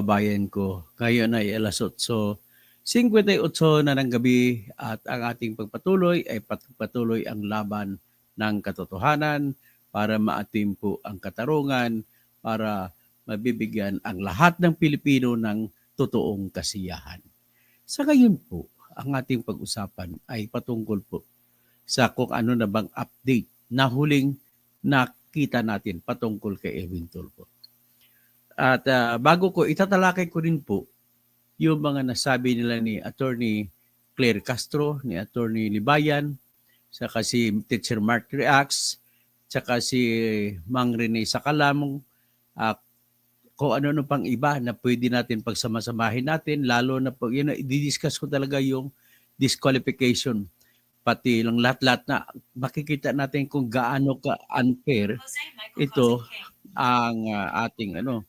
kababayan ko. Ngayon ay alas 8:58 na ng gabi at ang ating pagpatuloy ay patuloy ang laban ng katotohanan para maatim po ang katarungan, para mabibigyan ang lahat ng Pilipino ng totoong kasiyahan. Sa ngayon po, ang ating pag-usapan ay patungkol po sa kung ano na bang update na huling nakita natin patungkol kay Erwin Tulfo. At bago ko, itatalakay ko rin po yung mga nasabi nila ni Attorney Claire Castro, ni Attorney Libayan, saka si Teacher Mark Reacts, saka si Mang Rene Sakalamong, kung ano pang iba na pwede natin pagsamasamahin natin, lalo na po, yun, i-discuss ko talaga yung disqualification. Pati lang lahat-lahat na makikita natin kung gaano ka-unfair ito ang ating hello,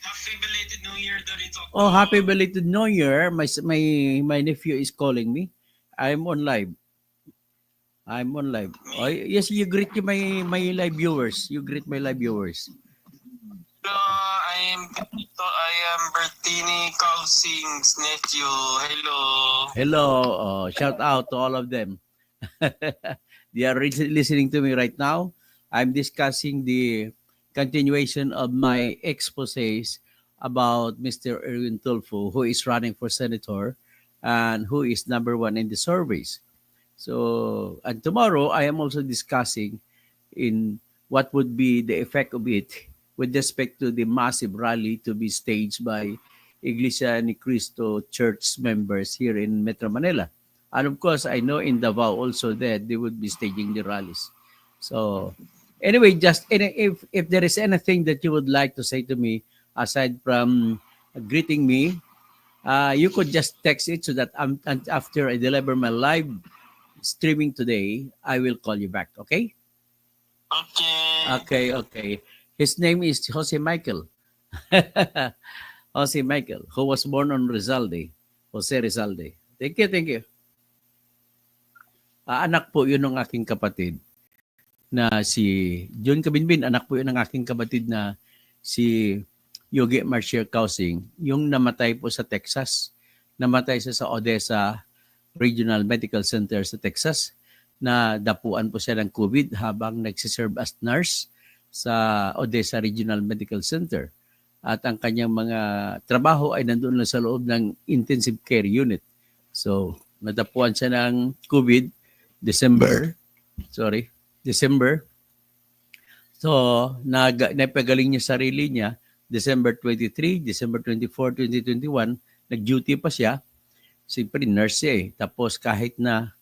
Happy belated New Year, Dorito. Oh, happy belated New Year. My nephew is calling me. I'm on live. Oh, yes, you greet my live viewers. You greet my live viewers. Hello, I am Bertini Causing's nephew. Hello. Hello. Shout out to all of them. They are listening to me right now. I'm discussing the continuation of my exposés about Mr. Erwin Tulfo, who is running for senator and who is number one in the surveys. So, and tomorrow I am also discussing in what would be the effect of it with respect to the massive rally to be staged by Iglesia Ni Cristo Church members here in Metro Manila. And of course, I know in Davao also that they would be staging the rallies. So, anyway, just if there is anything that you would like to say to me aside from greeting me, you could just text it so that after I deliver my live streaming today, I will call you back. Okay? Okay. His name is Jose Michael. Jose Michael, who was born on Rizalde. Jose Rizalde. Thank you. Anak po yun ng aking kapatid na si John Cabinbin. Anak po yun ng aking kapatid na si Yogi Marcial Causing. Yung namatay po sa Texas. Namatay siya sa Odessa Regional Medical Center sa Texas. Na dapuan po siya ng COVID habang nagsiserve as nurse sa Odessa Regional Medical Center. At ang kanyang mga trabaho ay nandoon lang sa loob ng intensive care unit. So, nadapuan siya ng COVID December. So, napagaling niya sarili niya December 23, December 24, 2021, nag-duty pa siya. Siyempre, nurse siya eh. Tapos kahit na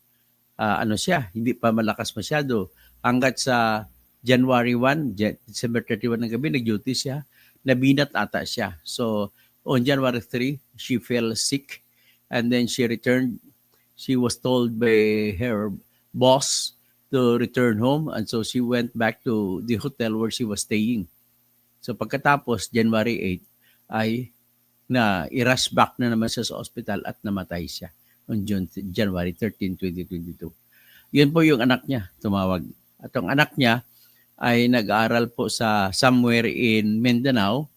hindi pa malakas masyado, hanggat sa January 1, December 31 ng gabi, nag-duty siya, nabinat ata siya. So, on January 3, she fell sick and then she returned. She was told by her boss to return home and so she went back to the hotel where she was staying. So pagkatapos, January 8, ay i-rush back na naman siya sa hospital at namatay siya on January 13, 2022. Yun po yung anak niya, tumawag. At ang anak niya ay nag-aaral po sa somewhere in Mindanao.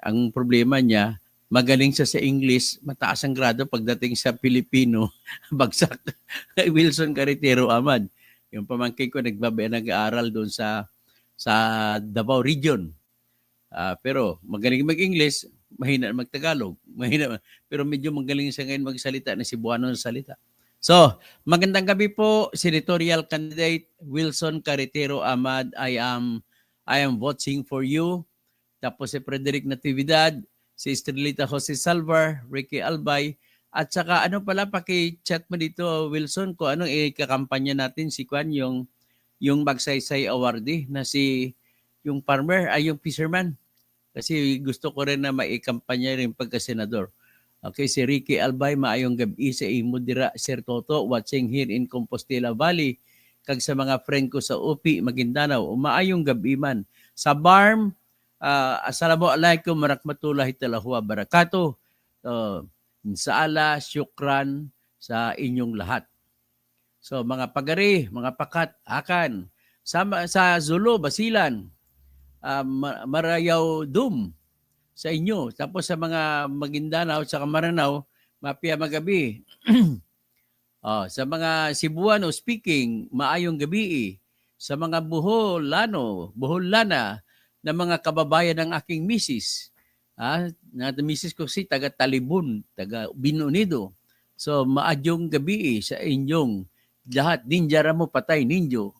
Ang problema niya, magaling siya sa English, mataas ang grado pagdating sa Pilipino, bagsak. Wilson Carretero Amad. Yung pamangkin ko nag-aaral doon sa Davao Region. Pero magaling mag-English, mahina mag-Tagalog. Pero medyo magaling siya ngayon magsalita na Cebuano ng salita. So, magandang gabi po, senatorial candidate Wilson Carretero Amad. I am voting for you. Tapos si Frederick Natividad, si Estrelita Jose Salvar, Ricky Albay, at saka paki-chat mo dito Wilson kung anong ikakampanya natin si Kwan yung Magsaysay Awardee na si yung farmer ay yung fisherman. Kasi gusto ko rin na maikampanya rin pagka-senador. Okay, si Ricky Albay, maayong gabi sa imo dira, Sir Toto, watching here in Compostela Valley. Kag sa mga friend ko sa UPI, Maguindanao, maayong gabi man. Sa BARM, assalamualaikum warahmatullahi wabarakatuh. Insaala, syukran sa inyong lahat. So mga pagari, mga pakat, akan, sa Zulu, Basilan, Marayaw Dum sa inyo. Tapos sa mga Maguindanao at Maranao, Mapia Magabi. Sa mga Cebuano speaking, maayong gabi. Sa mga Boholana, na mga kababayan ng aking misis. Na misis ko si taga Talibon, taga Binunido. So maadyong gabi sa inyong lahat. Ninja mo patay ninyo.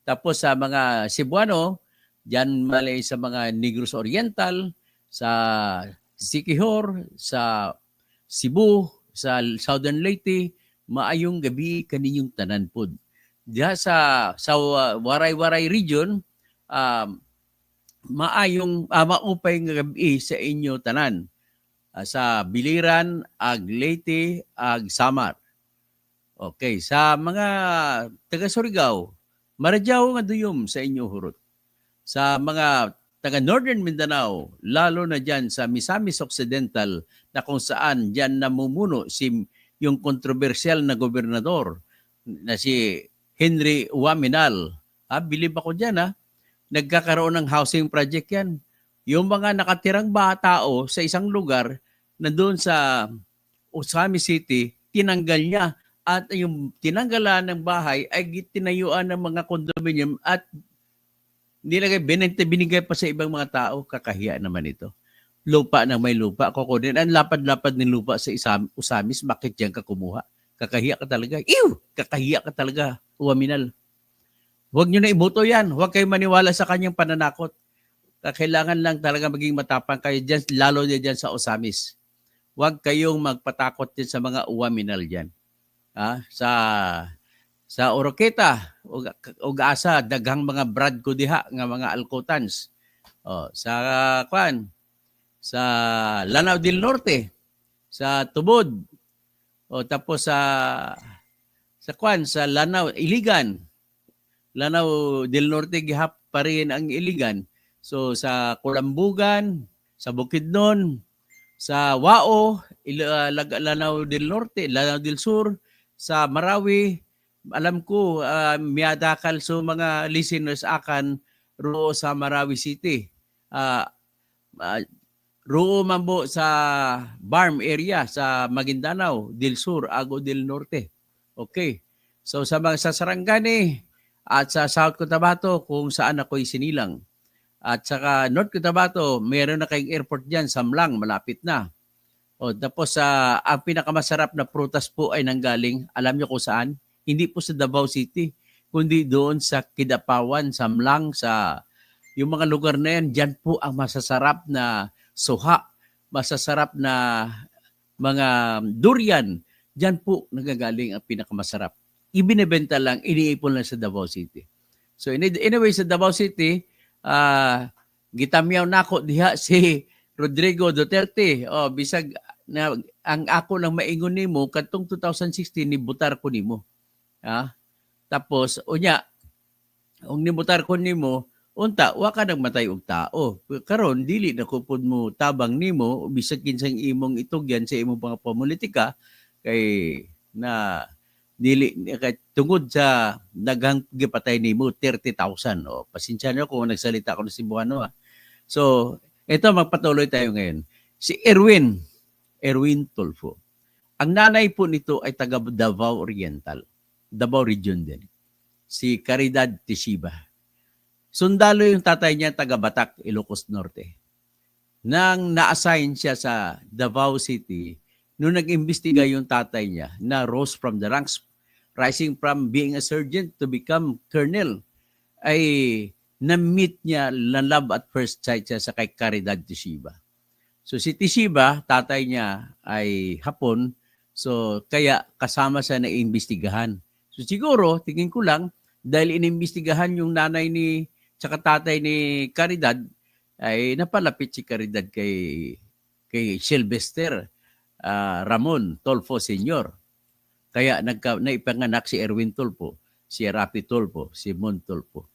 Tapos sa mga Cebuano, diyan malay sa mga Negros Oriental, sa Siquijor, sa Cebu, sa Southern Leyte, maayong gabi kaninyong tanan pod. Diya sa Waray-Waray region, maupay nga gabi sa inyo tanan. Sa Biliran, ag Leyte, ag Samar. Okay, sa mga taga Surigao, Maradyaw nga duyom sa inyo hurot. Sa mga taga Northern Mindanao, lalo na dyan sa Misamis Occidental, na kung saan dyan namumuno yung kontrobersyal na gobernador na si Henry Uwaminal. Bilib ako dyan, nagkakaroon ng housing project yan. Yung mga nakatirang tao sa isang lugar, nandun sa Osami City, tinanggal niya. At yung tinanggalan ng bahay ay tinayuan ng mga condominium at binigay pa sa ibang mga tao. Kakahiya naman ito. Lupa na may lupa. Kukunin. Ang lapad-lapad ng lupa sa Usamis, bakit yan ka kumuha? Kakahiya ka talaga. Kakahiya ka talaga, Uwaminal. Huwag nyo na iboto yan. Huwag kayo maniwala sa kanyang pananakot. Kailangan lang talaga maging matapang kayo dyan, lalo dyan sa Usamis. Huwag kayong magpatakot din sa mga Uwaminal dyan. Sa Oroqueta ug asa daghang mga brad ko diha nga mga alcotans. Sa Lanao del Norte, sa Tubod. Tapos sa Lanao Iligan. Lanao del Norte gihap pa rin ang Iligan. So sa Kulambugan, sa Bukidnon, sa Wao, Lanao del Norte, Lanao del Sur, sa Marawi, alam ko, miyadakal so mga listeners akan roo sa Marawi City. Roo mambo sa Barm area, sa Maguindanao, del Sur, Ago del Norte. Okay. So sa mga sa Sarangani at sa South Cotabato, kung saan ako'y sinilang. At saka North Cotabato, meron na kayong airport dyan, Samlang, malapit na. Tapos ang pinakamasarap na prutas po ay nanggaling, alam niyo kung saan? Hindi po sa Davao City, kundi doon sa Kidapawan, Samlang, sa yung mga lugar na yan, dyan po ang masasarap na suha, masasarap na mga durian, dyan po nagagaling ang pinakamasarap. Ibinebenta lang, iniipon lang sa Davao City. So anyway, sa Davao City, gitamyaw nako diha si Rodrigo Duterte. Bisag na ang ako lang maingon nimo kadtong 2016 ni butar ko nimo. Tapos unya ung nibutar ko nimo unta wa ka nagmatay og tao. Karon dili na kupod mo tabang nimo bisag kinsang imong itugyan sa imong mga politika kay na dili tungod sa daghang gipatay nimo 30,000. Pasensya niyo kung nagsalita ako ng Cebuano. So ito magpatuloy tayo ngayon. Si Erwin Tulfo. Ang nanay po nito ay taga Davao Oriental. Davao Region din. Si Caridad Tishiba. Sundalo yung tatay niya taga Batak, Ilocos Norte. Nang na-assign siya sa Davao City, nung nag-imbestiga yung tatay niya na rose from the ranks, rising from being a sergeant to become colonel, ay na-meet niya, love at first sight siya sa kay Caridad Tishiba. So si Tishiba, tatay niya ay Hapon, so kaya kasama sa naiimbestigahan. So siguro, tingin ko lang, dahil inimbestigahan yung nanay ni, tsaka tatay ni Caridad, ay napalapit si Caridad kay Sylvester Ramon Tulfo Sr. Kaya naipanganak si Erwin Tulfo, si Rapi Tulfo, si Mon Tulfo.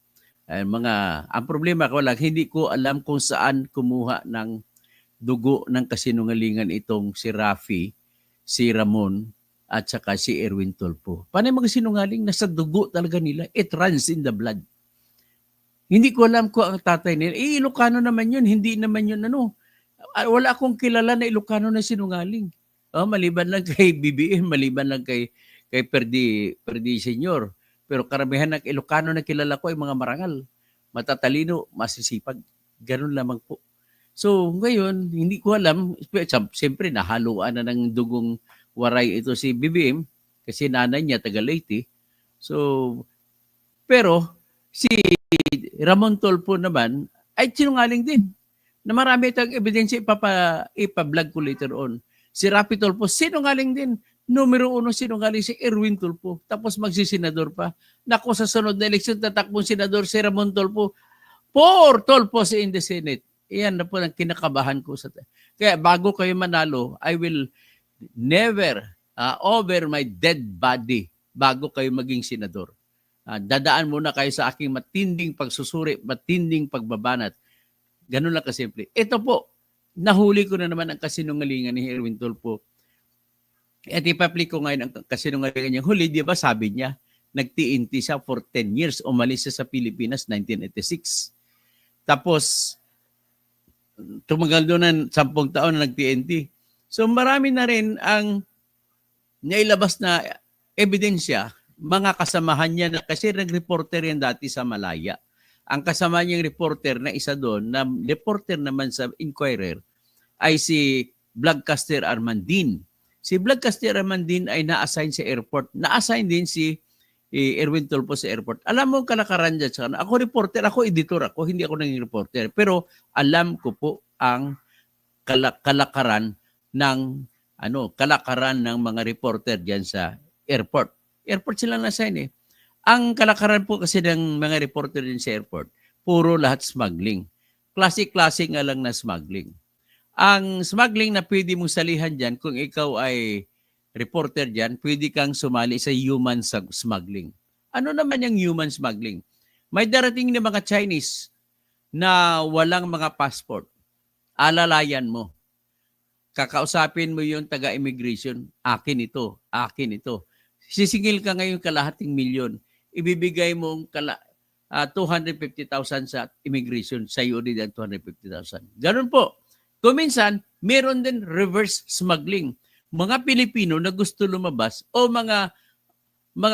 Ang problema ko lang, hindi ko alam kung saan kumuha ng dugo ng kasinungalingan itong si Rafi, si Ramon, at saka si Erwin Tulfo. Paano yung mga sinungaling? Nasa dugo talaga nila. It runs in the blood. Hindi ko alam kung ang tatay nila. Ilocano naman yun. Hindi naman yun ano. Wala akong kilala na Ilocano na sinungaling. Maliban lang kay BBM, maliban lang kay Perdi Senior. Pero karamihan ng Ilocano na kilala ko ay mga marangal, matatalino, masisipag. Ganun lamang po. So ngayon, hindi ko alam. Siyempre, nahaluan na ng dugong waray ito si BBM kasi nanay niya taga Leyte. So, pero si Ramon Tulfo naman ay sinungaling din na marami tayong ebidensya ipa-vlog ko later on. Si Rapi Tulfo, sinungaling din. Numero 1 sinungaling si Erwin Tulfo. Tapos magsisenador pa. Naku, sa sunod na eleksyon, tatakbong senador si Ramon Tulfo. For Tulfo in the Senate. Iyan na po ang kinakabahan ko. Kaya bago kayo manalo, I will never over my dead body bago kayo maging senador. Dadaan muna kayo sa aking matinding pagsusuri, matinding pagbabanat. Ganun lang kasimple. Ito po, nahuli ko na naman ang kasinungalingan ni Erwin Tulfo. At ipaplik ko ngayon ang kasinungalingan niya. Huli, di ba sabi niya, nag-TNT siya for 10 years. Umalis siya sa Pilipinas 1986. Tapos, tumagal doon ng 10 taon na nag-TNT. So marami na rin ang nailabas na ebidensya, mga kasamahan niya na kasi nag-reporter yan dati sa Malaya. Ang kasama niyang reporter na isa doon, na reporter naman sa Inquirer, ay si Vlogcaster Armandin. Si Vlogcaster Armandin ay na-assign sa airport. Na-assign din si Erwin Tulfo sa airport. Alam mo kalakaran dyan sa ako reporter, ako editor ako, hindi ako naging reporter. Pero alam ko po ang kalakaran ng kalakaran ng mga reporter diyan sa airport. Airport sila na-assign eh. Ang kalakaran po kasi ng mga reporter din sa airport, puro lahat smuggling. Klase-klase nga lang na smuggling. Ang smuggling na pwede mong salihan dyan, kung ikaw ay reporter dyan, pwede kang sumali sa human smuggling. Ano naman yung human smuggling? May darating na mga Chinese na walang mga passport. Alalayan mo. Kakausapin mo yung taga-immigration. Akin ito. Sisingil ka ngayon kalahating milyon. Ibibigay mo 250,000 sa immigration. Sa iyo din ang 250,000. Ganun po. Kung minsan, meron din reverse smuggling. Mga Pilipino na gusto lumabas o mga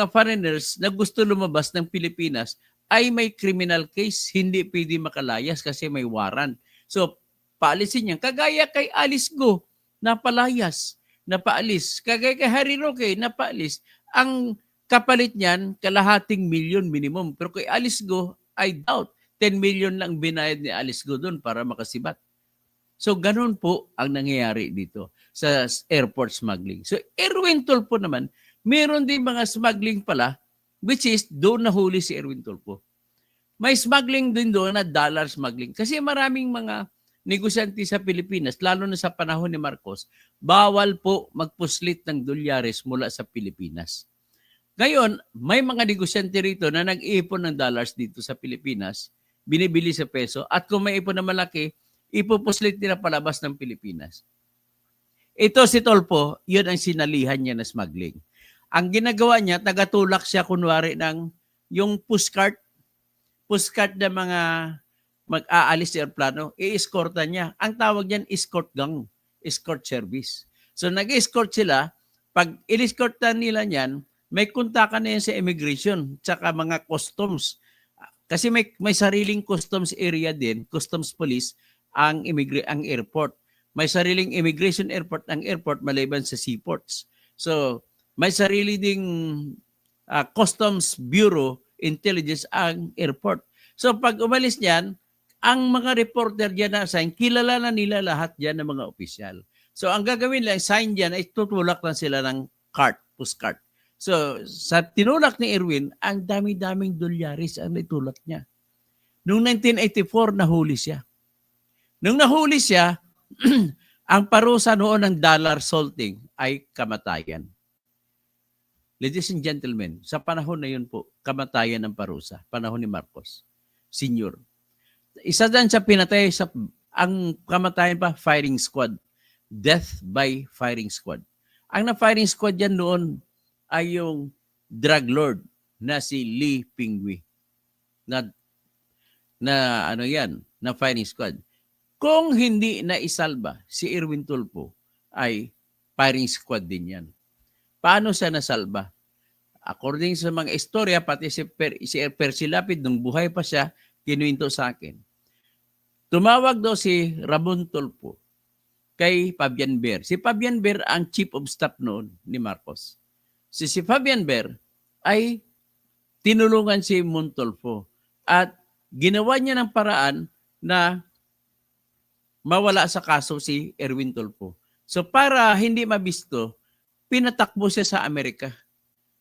foreigners na gusto lumabas ng Pilipinas ay may criminal case, hindi pwede makalayas kasi may warrant. So, paalisin niya. Kagaya kay Alice Go, napalayas, napaalis. Kagaya kay Harry Roque, napaalis. Ang kapalit niyan, kalahating milyon minimum. Pero kay Alice Go, I doubt. 10 million lang binayad ni Alice Go doon para makasibat. So, ganun po ang nangyayari dito sa airport smuggling. So, Erwin Tulfo naman, meron din mga smuggling pala, which is doon nahuli si Erwin Tulfo. May smuggling din doon na dollar smuggling. Kasi maraming mga negosyante sa Pilipinas, lalo na sa panahon ni Marcos, bawal po magpuslit ng dolyares mula sa Pilipinas. Ngayon, may mga negosyante rito na nag-iipon ng dollars dito sa Pilipinas, binibili sa peso, at kung may ipon na malaki, ipupuslit nila palabas ng Pilipinas. Ito si Tulfo, yun ang sinalihan niya na smuggling. Ang ginagawa niya, tagatulak siya kunwari ng yung pushcart na mga mag-aalis sa aeroplano, i-escorta niya. Ang tawag niyan, escort gang, escort service. So nag-escort sila, pag i-escortan nila niyan, may kontakan na yan sa immigration, tsaka mga customs. Kasi may sariling customs area din, customs police, ang airport. May sariling immigration airport ang airport maliban sa seaports. So, may sarili ding customs bureau intelligence ang airport. So, pag umalis niyan, ang mga reporter diyan na assign, kilala na nila lahat diyan ng mga opisyal. So, ang gagawin lang, sign diyan ay tutulak lang sila ng pushcart. So, sa tinulak ni Erwin, ang dami-daming dolyaris ang itulak niya. Noong 1984, nahuli siya. Nung nahuli siya, ang parusa noon ng dollar salting ay kamatayan. Ladies and gentlemen, sa panahon na yun po, kamatayan ng parusa. Panahon ni Marcos Senior. Isa dyan sa pinatay, ang kamatayan pa, firing squad. Death by firing squad. Ang na-firing squad yan noon ay yung drug lord na si Lee Pingwi. Na na ano yan, na firing squad. Kung hindi na isalba si Erwin Tulfo, ay firing squad din yan. Paano siya nasalba? According sa mga istorya, pati si Percy Lapid, nung buhay pa siya, kinuwento sa akin. Tumawag daw si Ramon Tulfo kay Fabian Ber. Si Fabian Ber ang chief of staff noon ni Marcos. Si Fabian Ber ay tinulungan si Montulfo at ginawa niya ng paraan na mawala sa kaso si Erwin Tulfo. So para hindi mabisto, pinatakbo siya sa Amerika.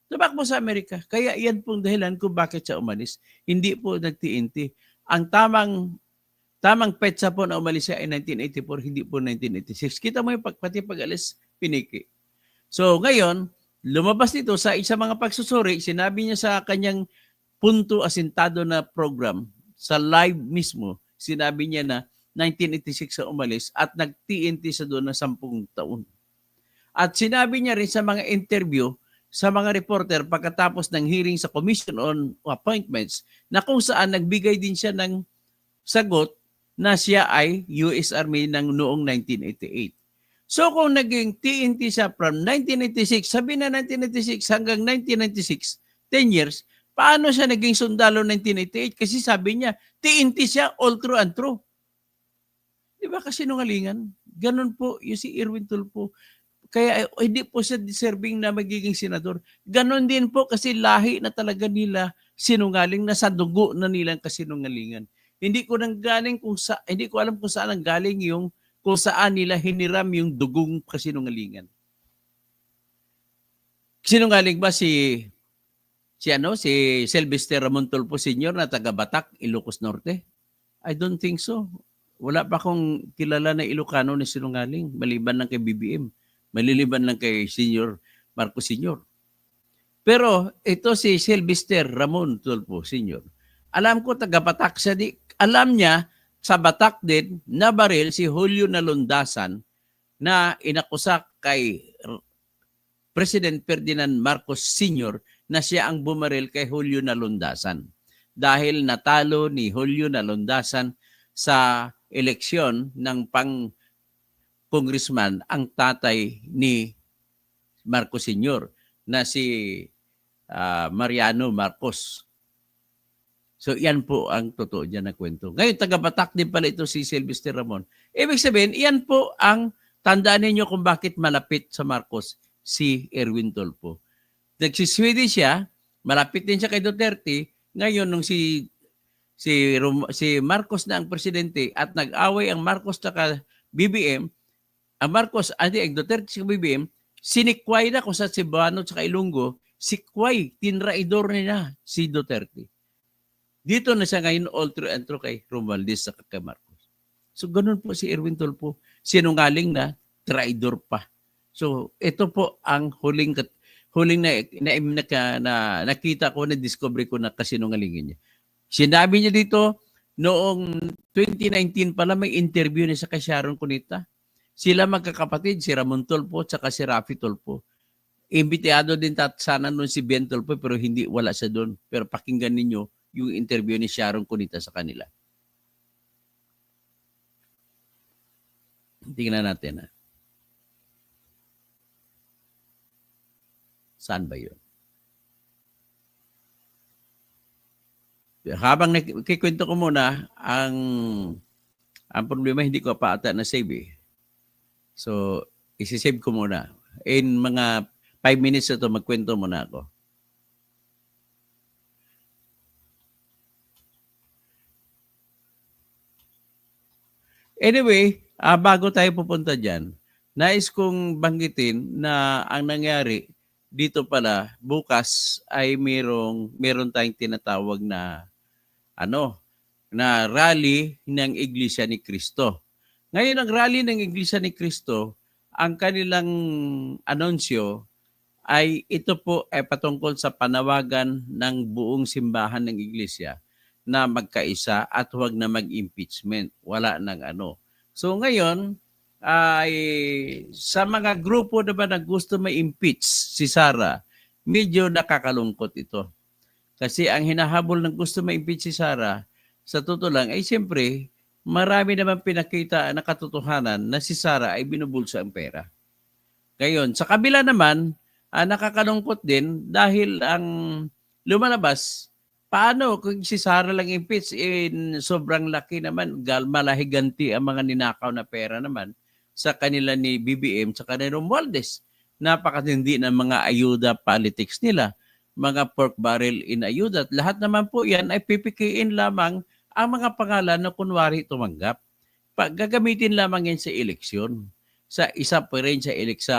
Tumakbo sa Amerika. Kaya yan pong dahilan kung bakit siya umalis. Hindi po nag-TNT. Ang tamang petsa po na umalis siya ay 1984, hindi po 1986. Kita mo yung pati pag-alis, piniki. So ngayon, lumabas dito sa isa mga pagsusuri, sinabi niya sa kanyang punto asintado na program, sa live mismo, sinabi niya na 1986 sa umalis at nag-TNT sa doon na 10 taon. At sinabi niya rin sa mga interview sa mga reporter pagkatapos ng hearing sa Commission on Appointments na kung saan nagbigay din siya ng sagot na siya ay US Army ng noong 1988. So kung naging TNT siya from 1986, sabi na 1986 hanggang 1996, 10 years, paano siya naging sundalo 1988? Kasi sabi niya, TNT siya all through and through. Di ba kasi nungalingan? Ganun po yung si Erwin Tulfo. Kaya hindi po siya deserving na magiging senador. Ganon din po kasi lahi na talaga nila sinungaling, na sa dugo na nilang kasinungalingan. Hindi ko alam kung saan ang galing yung kung saan nila hiniram yung dugong kasinungalingan. Sinungaling ba si Sylvester Ramon Tulfo Sr. na taga Batak, Ilocos Norte? I don't think so. Wala pa akong kilala na Ilocano na sinungaling maliban lang kay BBM. Maliliban lang kay Senior Marcos Sr. Pero ito si Sylvester Ramon Tulfo Sr. Alam ko taga Batak siya. Alam niya sa Batak din na baril si Julio Nalundasan na inakusa kay President Ferdinand Marcos Sr. na siya ang bumaril kay Julio Nalundasan. Dahil natalo ni Julio Nalundasan sa eleksyon ng congressman ang tatay ni Marcos Sr. na si Mariano Marcos. So yan po ang totoo dyan na kwento. Ngayon, taga-Batak din pala ito si Sylvester Ramon. Ibig sabihin, yan po ang tandaan ninyo kung bakit malapit sa Marcos si Erwin Tulfo. Nagsiswedish siya, malapit din siya kay Duterte. Ngayon, nung si Marcos na ang presidente at nag-away ang Marcos at BBM, ang Duterte sa BBM, sinikway na kung sa Cebuano at Ilonggo, sikway, tinraidor nila si Duterte. Dito na siya ngayon all through and through kay Romualdez sa kay Marcos. So ganun po si Erwin Tulfo, sinungaling na traidor pa. So ito po ang huling na nakita ko, na discover ko na kasinungalingin niya. Sinabi niya dito noong 2019 pala may interview niya sa kay Sharon Cunita. Sila magkakapatid, si Ramon Tulfo at si Rafi Tulfo. Imbitado din sana noon si Ben Tulfo pero wala siya doon. Pero pakinggan ninyo yung interview ni Sharon Cunita sa kanila. Tingnan natin. Saan ba yun? Habang nakikwento ko muna, ang problema hindi ko pa ata na-save eh. So, isi-save ko muna. In mga 5 minutes ito, magkwento muna ako. Anyway, bago tayo pupunta dyan, nais kong banggitin na ang nangyari dito pala, bukas ay meron tayong tinatawag na rally ng Iglesia ni Cristo. Ngayon, ang rally ng Iglesia ni Cristo, ang kanilang anunsyo ay ito po ay patungkol sa panawagan ng buong simbahan ng Iglesia na magkaisa at huwag na mag-impeachment. Wala nang So ngayon, ay sa mga grupo naman na gusto ma-impeach si Sara, medyo nakakalungkot ito. Kasi ang hinahabol ng gusto ma-impeach si Sara, sa totoo lang, ay siyempre, marami naman pinakita na katotohanan na si Sara ay binubulsa ang pera. Ngayon, sa kabila naman, nakakalungkot din dahil ang lumalabas, paano kung si Sara lang impeach, sobrang laki naman, malahiganti ang mga ninakaw na pera naman sa kanila ni BBM sa kanila Romualdez. Napakatindi ng mga ayuda politics nila, mga pork barrel in ayuda. At lahat naman po yan ay pipikiin lamang ang mga pangalan na kunwari tumanggap. Gagamitin lamang yan sa eleksyon. Sa isa pa rin sa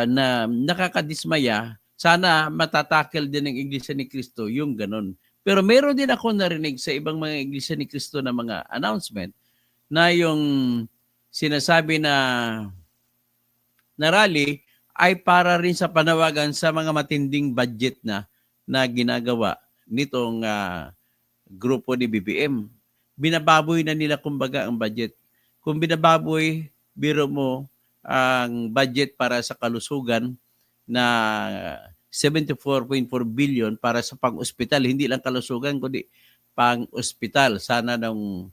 na nakakadismaya, sana matatakel din ng Iglesia ni Cristo yung ganun. Pero meron din ako narinig sa ibang mga Iglesia ni Cristo na mga announcement na yung sinasabi na rally ay para rin sa panawagan sa mga matinding budget na ginagawa nitong grupo ni BBM. Binababoy na nila kumbaga ang budget. Kung binababoy, biro mo ang budget para sa kalusugan na 74.4 billion para sa pang-ospital, hindi lang kalusugan kundi pang-ospital. Sana ng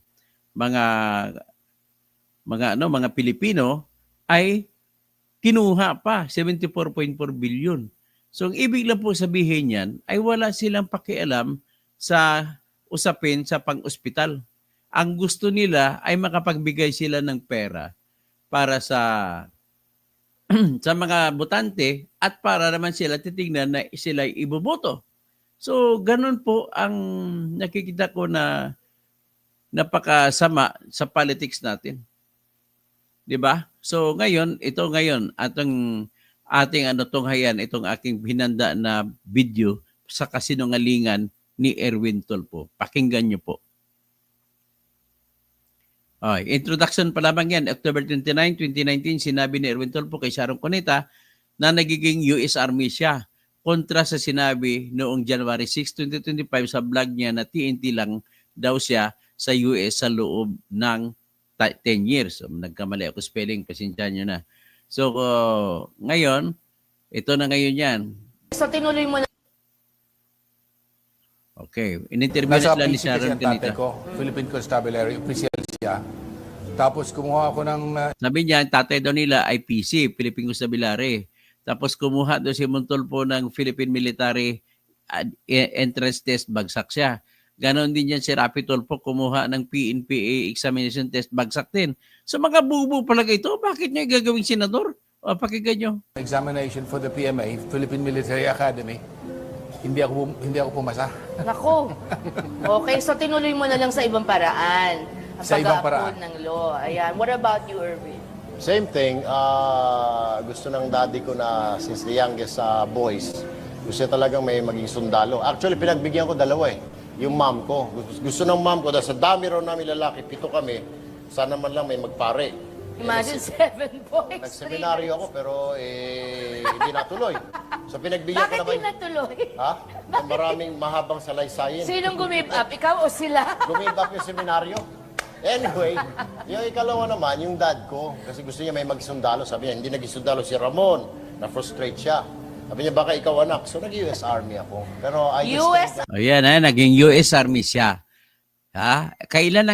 mga Pilipino ay kinuha pa 74.4 billion. So ang ibig lang po sabihin yan ay wala silang pakialam sa usapin sa pang-ospital. Ang gusto nila ay makapagbigay sila ng pera para sa sa mga botante at para naman sila titingnan na sila iboboto. So ganun po ang nakikita ko na napakasama sa politics natin. 'Di ba? So ngayon, ating tunghayan itong aking hinanda na video sa kasinungalingan ni Erwin Tulfo. Pakinggan niyo po. Introduction pa lamang yan. October 29, 2019, sinabi ni Erwin Tulfo kay Sharon Cuneta na nagiging US Army siya. Kontra sa sinabi noong January 6, 2025 sa vlog niya na TNT lang daw siya sa US sa loob ng 10 years. So, nagkamali ako spelling, pasensya nyo na. So, ngayon, ito na ngayon yan. So, tinuloy mo na. Okay. In-interview Nasa na sila ni PC kasi Sharon ang tatay Cuneta. ko, Philippine Constabulary, official siya. Tapos kumuha ako ng Sabi niya, tatay daw nila ay PC, Philippine Constabulary. Tapos kumuha daw si Montulfo ng Philippine Military Entrance Test, bagsak siya. Ganon din yan si Rapi Tulfo, kumuha ng PNPA Examination Test, bagsak din. So mga bubo pala ito, bakit niya gagawing senador? Pakinggan nyo. examination for the PMA, Philippine Military Academy. Hindi ako pumasa. Nako. Okay, so tinuloy mo na lang sa ibang paraan. Ang Sa ibang pag-upload paraan. ng law. Ayan. What about you, Erwin? Same thing. Gusto ng daddy ko na since the youngest boys, gusto niya talagang may maging sundalo. Actually, pinagbigyan ko dalawa eh. Yung mom ko. Gusto ng mom ko, dahil sa dami raw namin lalaki, 7 kami, sana man lang may magpare. Imagine 7 boys. Nagseminaryo ako pero hindi natuloy. So pinagbigyan ko Bakit naman. di natuloy? Ha? Ang maraming mahabang salaysayin. Sinong gumib up? Ikaw o sila? Gumibak yung seminaryo. Anyway, yung ikalawa naman, yung dad ko, kasi gusto niya may magsundalo. Sabi niya, hindi naging sundalo si Ramon. Na-frustrate siya. Sabi niya, baka ikaw anak. So nag-US Army ako. Pero I just US think that- Ayan, naging US Army siya. Kailan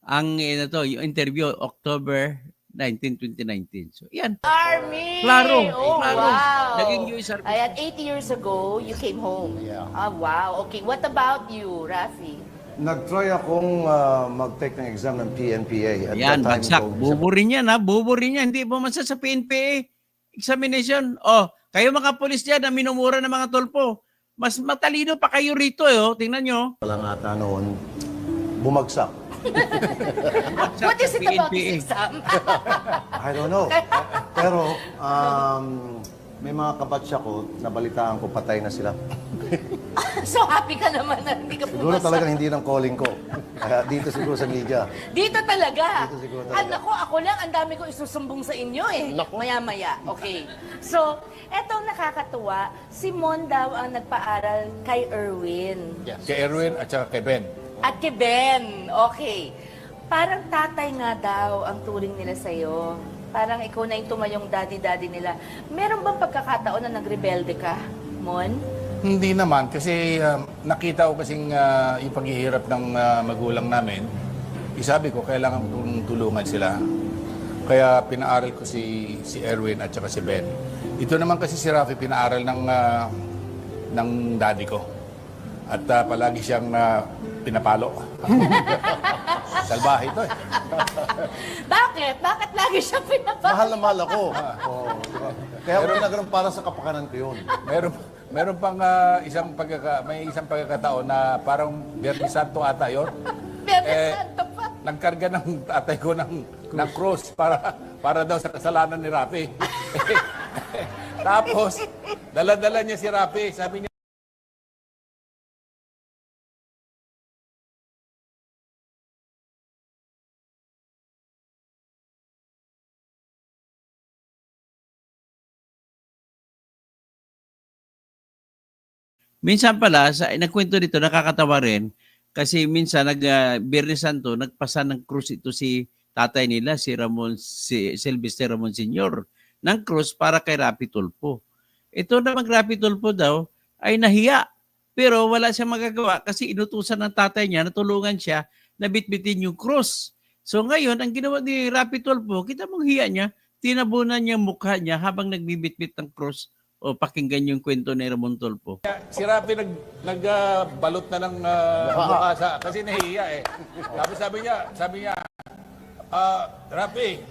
yung interview? October 19, 2019. So, yan. Army! Klaro, Oh, klaro. wow. Naging US Army. Ayan, 80 years ago, you came home. Yeah. Wow. Okay, what about you, Rafi? Nag-try akong mag-take ng exam ng PNPA. At Yan, that time bagsak. ko- Buburin yan, ha? Buburin yan. Hindi bumasa sa PNPA examination. Kayo mga polis dyan na minumura ng mga Tulfo. Mas matalino pa kayo rito, Tingnan nyo. lang ata noon, bumagsak. What is it about PNPA. this exam? I don't know. Pero may mga kabatsa ko, nabalitaan ko patay na sila. So happy ka naman na hindi ka Siguro pumasa. talaga hindi ng calling ko. Kaya dito siguro sa media. Dito talaga. Dito siguro talaga. Ako lang, ang dami ko isusumbong sa inyo eh. Naku. Maya-maya. Okay. So, eto nakakatuwa. Si Mon daw ang nagpaaral kay Erwin. Yes. Kay Erwin at saka kay Ben. At kay Ben. Okay. Parang tatay nga daw ang turing nila sa'yo. Parang ikaw na yung tumayong daddy-daddy nila. Meron bang pagkakataon na nagrebelde ka, Mon? Hindi naman, kasi nakita ko kasing yung paghihirap ng magulang namin. Isabi ko, kailangan kong tulungan sila. Kaya pinaaral ko si Erwin at saka si Ben. Ito naman kasi si Rafi, pinaaral ng daddy ko. At palagi siyang pinapalo. Salbahe ito eh. Bakit? Bakit lagi siya pinapakita? Mahal na mahal ako. Oo, diba? Kaya ako ginaganon para sa kapakanan ko yun. Meron pang may isang pagkakataon na parang Biyernes Santo ata yun. Biyernes Santo pa. Nagkarga ng tatay ko ng cross para daw sa kasalanan ni Rafi. Tapos, dala-dala niya si Rafi. Sabi niya, Minsan pala, nagkwento dito, nakakatawa rin, kasi minsan, Biyernes Santo, nagpasa ng krus ito si tatay nila, si Sylvester Ramon Sr., ng krus para kay Rapi Tulfo. Ito namang Rapi Tulfo daw, ay nahiya. Pero wala siyang magagawa kasi inutusan ng tatay niya na tulungan siya na bitbitin yung krus. So ngayon, ang ginawa ni Rapi Tulfo, kita mong hiya niya, tinabunan niya mukha niya habang nagbibitbit ng krus. O pakinggan yung kwento ni Ramon Tulfo. si Rafi nagbalot na ng mukha kasi nahihiya eh. Tapos sabi niya, Rafi,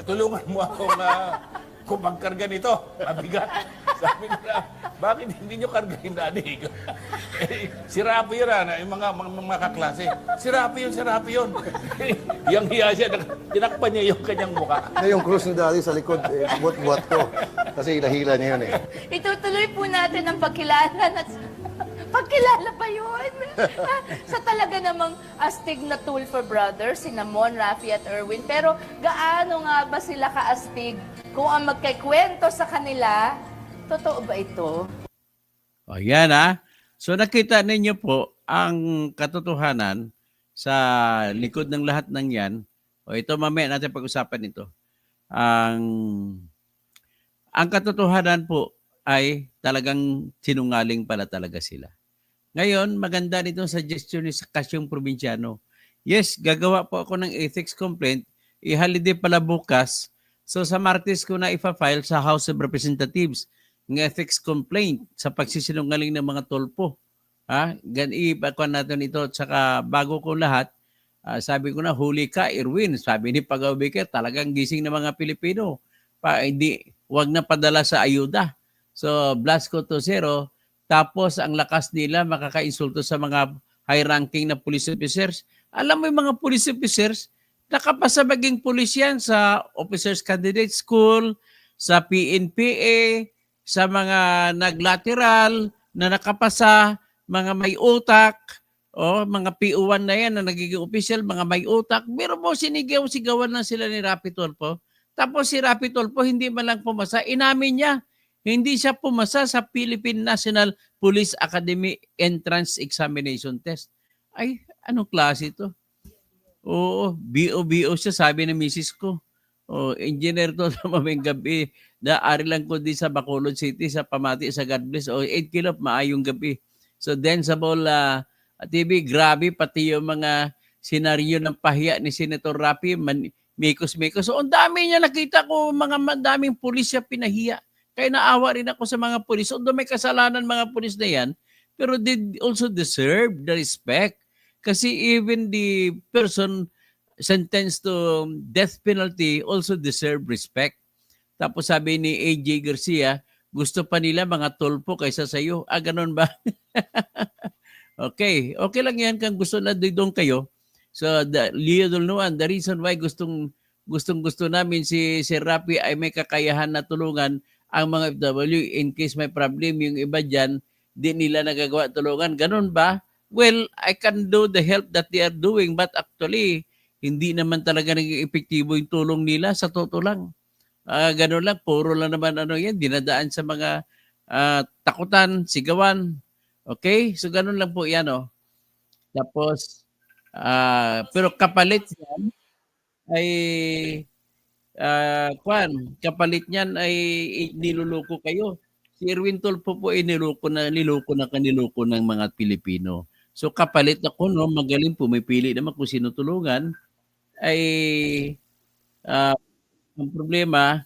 tulungan mo akong kung magkarga nito, mabigat. Sabi nila, bakit hindi nyo kargahin daddy? Si Rafi yun, yung mga kaklase. Si Rafi yun. Yang hiya siya, tinakpan niya yung kanyang mukha. Na yung cruise ni Daddy sa likod, buat-buat ko. Kasi hila-hila niya yun eh. Itutuloy po natin ang pagkilala pagkilala pa yun. Sa talaga namang astig na Tulfo brothers, sina Mon, Rafi at Erwin. Pero gaano nga ba sila kaastig? Kung ang magkikwento sa kanila, totoo ba ito? O yan So nakita ninyo po ang katotohanan sa likod ng lahat ng yan. O ito mamaya natin pag-usapan ito. Ang katotohanan po ay talagang sinungaling pala talaga sila. Ngayon, maganda nitong suggestion ni Kasyong Probinsyano. Yes, gagawa po ako ng ethics complaint. I-holiday pala bukas. So sa Martes ko na ipa-file sa House of Representatives ng ethics complaint sa pagsisinungaling ng mga Tulfo. Ipakuan natin ito. At saka bago ko lahat, sabi ko na, huli ka, Erwin. Sabi ni Pagaw Baker, talagang gising ng mga Pilipino. Huwag na padala sa ayuda. So, Blasco 2-0. Tapos, ang lakas nila makakainsulto sa mga high-ranking na police officers. Alam mo yung mga police officers, nakapasa maging pulis yan sa Officers Candidate School, sa PNPA, sa mga naglateral na nakapasa, mga may utak, mga PO1 na yan na nagiging official, mga may utak. Pero mo sinigaw-sigawan na sila ni Rapi Tulfo. Tapos si Rapi Tulfo hindi man lang pumasa. Inamin niya, hindi siya pumasa sa Philippine National Police Academy Entrance Examination Test. Ay, anong klase ito? Oo, BO siya, sabi ng misis ko. Engineer to sa mamayang gabi. Daari lang ko di sa Bacolod City, sa Pamati, sa God Bless. 8 kilo, maayong gabi. So, Densable TV, grabe, pati yung mga senaryo ng pahiya ni Senator Rapi, mikos-mikos. So, ang dami niya nakita ko, daming pulis siya pinahiya. Kaya naawa rin ako sa mga pulis. Although may kasalanan mga pulis na yan, pero they also deserve the respect. Kasi even the person sentenced to death penalty also deserve respect. Tapos sabi ni AJ Garcia, gusto pa nila mga Tulfo kaysa sa iyo. Ganun ba? Okay lang yan kung gusto na doon kayo. So, Leo Dolnuan, the reason why gustong namin si Rapi ay may kakayahan na tulungan ang mga FW in case may problem, yung iba dyan, di nila nagagawa tulungan. Ganun ba? Well, I can do the help that they are doing, but actually, hindi naman talaga naging epektibo yung tulong nila, sa totoo lang. Ganun lang, puro lang naman yan, dinadaan sa mga takutan, sigawan. Okay? So, ganun lang po yan, Tapos, pero kapalit yan ay kapalit niyan ay niluluko kayo Si Erwin Tulfo po ay niloko ng mga Pilipino. So kapalit ako, no, magaling pumipili naman kung sino tulungan, ay ah, ang problema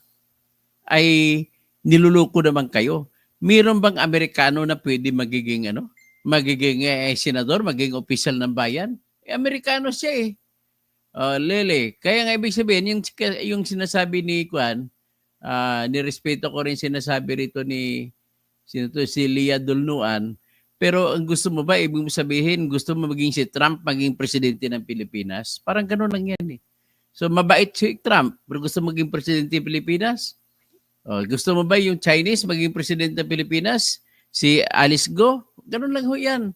ay niluloko naman kayo. Meron bang Amerikano na pwede magiging senador, maging opisyal ng bayan? Amerikano siya eh. Lele. Kaya nga ibig sabihin, yung sinasabi ni Kwan, nirespeto ko rin sinasabi rito si Lia Dulnuan, pero ang gusto mo ba, ibig mo sabihin, gusto mo maging si Trump, maging presidente ng Pilipinas? Parang gano'n lang yan eh. So mabait si Trump, pero gusto maging presidente ng Pilipinas? Gusto mo ba yung Chinese maging presidente ng Pilipinas? Si Alice Go? Gano'n lang ho yan.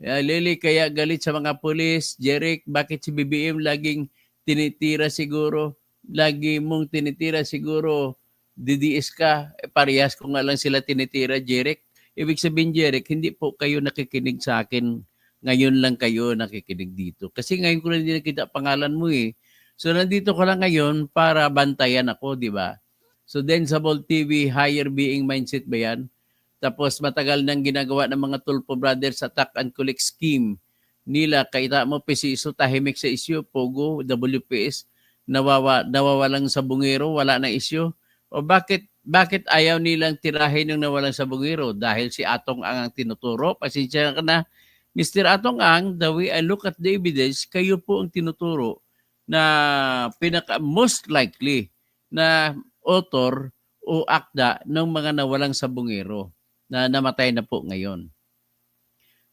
Lili, kaya galit sa mga pulis. Jeric, bakit si BBM laging tinitira siguro? Lagi mong tinitira siguro, DDS ka. Parehas ko nga lang sila tinitira, Jeric. Ibig sabihin, Jeric, hindi po kayo nakikinig sa akin. Ngayon lang kayo nakikinig dito. Kasi ngayon ko lang hindi nakita pangalan mo eh. So nandito ko lang ngayon para bantayan ako, di ba? So Densable TV, higher being mindset ba yan? Tapos matagal nang ginagawa ng mga Tulfo Brothers attack and collect scheme nila. Kaita mo, pesiso, tahimik sa isyu, Pogo, WPS, nawawalang sa bungero, wala na isyu. O bakit ayaw nilang tirahin yung nawalang sa bungero? Dahil si Atong Ang tinuturo. Pasensya ka na, Mr. Atong Ang, the way I look at the evidence, kayo po ang tinuturo na most likely na author o akda ng mga nawalang sa bungero na namatay na po ngayon.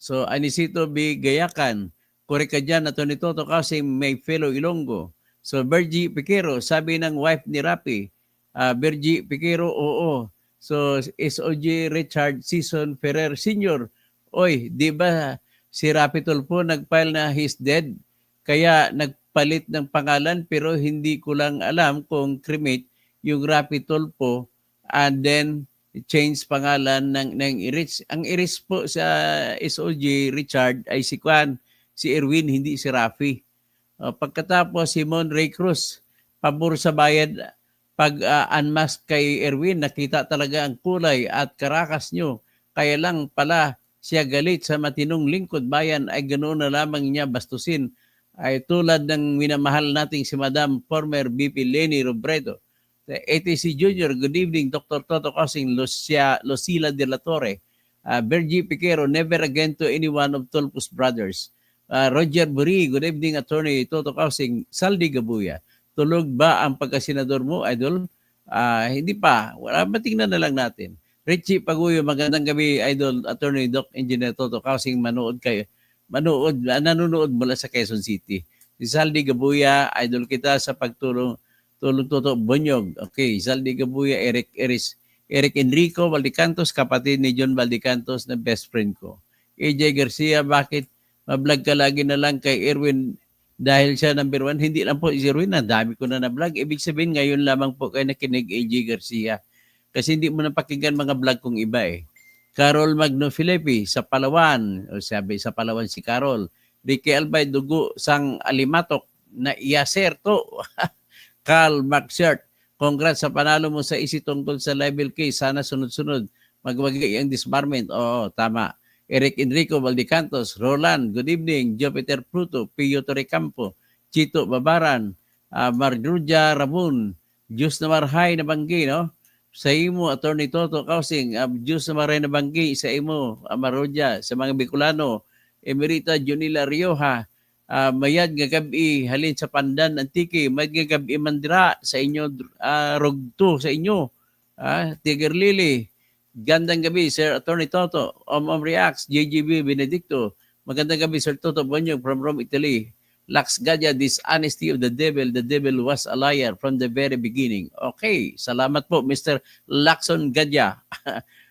So, Anisito B. Gayakan, korek ka dyan, Atty. Toto kasi may fellow Ilonggo. So, Bergie Piquero, sabi ng wife ni Rapi, Bergie Piquero, oo. So, SOG Richard Season Ferrer Sr., oy, di ba si Rapi Tulfo nag-file na he's dead? Kaya nagpalit ng pangalan pero hindi ko lang alam kung cremate yung Rapi Tulfo and then change pangalan ng Iris. Ang Iris po sa SOG Richard ay si Erwin, hindi si Rafi. Pagkatapos si Mon Ray Cruz, pabor sa bayad pag unmask kay Erwin, nakita talaga ang kulay at karakas nyo. Kaya lang pala siya galit sa matinong lingkod bayan ay ganoon na lamang niya bastusin. Ay tulad ng minamahal nating si Madam former BP Leni Robredo. ATC Junior, good evening, Dr. Toto Cosing, Lucila de la Torre, Bergie Piquero, never again to any one of Tulfo's brothers. Roger Buri, good evening, Attorney Toto Cosing, Saldi Gabuya. Tulog ba ang pagkasenador mo, Idol? Hindi pa. Matingnan na lang natin. Richie Paguyo, magandang gabi, Idol, Attorney Doc Engineer Toto Cosing, nanonood mula sa Quezon City. Si Saldi Gabuya, Idol kita sa pagtulong Toto Bonyog. Okay, Saldi Gabuya, Eric Enrico Valdecantos, kapatid ni John Valdecantos na best friend ko. AJ Garcia, bakit mablog ka lagi na lang kay Erwin dahil siya number 1? Hindi lang po si Erwin, ang dami ko na na-vlog. Ibig sabihin ngayon lamang po kayo nakinig, AJ Garcia. Kasi hindi mo napakinggan mga vlog kong iba eh. Carol Magno Filipi sa Palawan, o sabi sa Palawan si Carol. Ricky Albay Dugo sang Alimatok na iyaserto. Carl Maxert, congrats sa panalo mo sa isi tungkol sa libel case. Sana sunod-sunod magwagay ang disbarment. Oo, tama. Eric Enrico Valdecantos, Roland, good evening. Jupiter Pluto, Pio Torrecampo, Chito Babaran, Margruja Ramon, Diyos na marhay na banggi, no? Sa imo, Attorney Toto Kausing, Diyos na marhay na banggi, sa imo, Marudja, sa mga Bicolano, Emerita Junila Rioja, mayad nga gabi halin sa Pandan Antique, mayad nga gabi mandira sa inyo, rugto sa inyo, Tiger Lily, gandang gabi Sir Attorney Toto, Reacts, JGB Benedicto, magandang gabi Sir Toto Bonyog from Rome, Italy. Lax Gadya, dishonesty of the devil was a liar from the very beginning. Okay, salamat po Mr. Lacson Gadya.